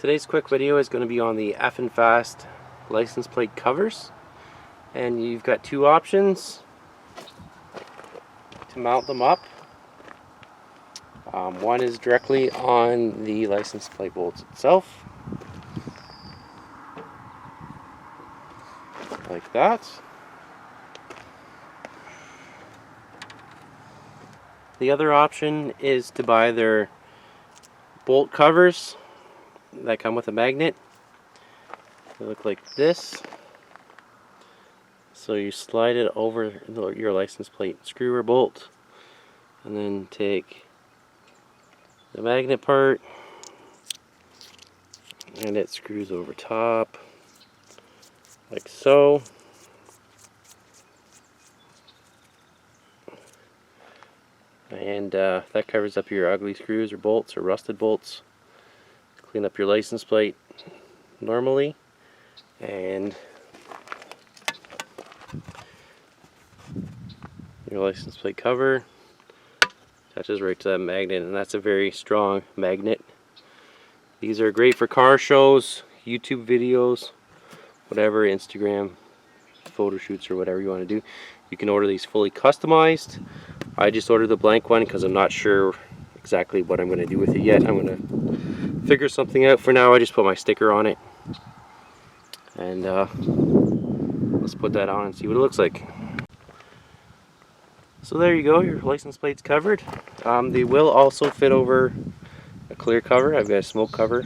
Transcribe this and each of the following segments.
Today's quick video is going to be on the EFFENFAST license plate covers, and you've got two options to mount them up. One is directly on the license plate bolts itself, like that. The other option is to buy their bolt covers that come with a magnet. They look like this. So you slide it over your license plate screw or bolt, and then take the magnet part and it screws over top like so. And that covers up your ugly screws or bolts or rusted bolts. Clean up your license plate normally, and your license plate cover attaches right to that magnet, and that's a very strong magnet. These are great for car shows, YouTube videos, whatever, Instagram photo shoots or whatever you want to do. You can order these fully customized. I just ordered the blank one because I'm not sure exactly what I'm going to do with it yet. I'm going to figure something out. For now, I just put my sticker on it, and let's put that on and see what it looks like. So there you go, your license plate's covered. They will also fit over a clear cover. I've got a smoke cover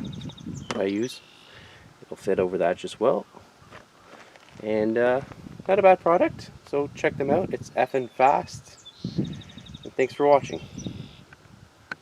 I use. It'll fit over that as well. And not a bad product, so check them out. It's EFFENFAST. And thanks for watching.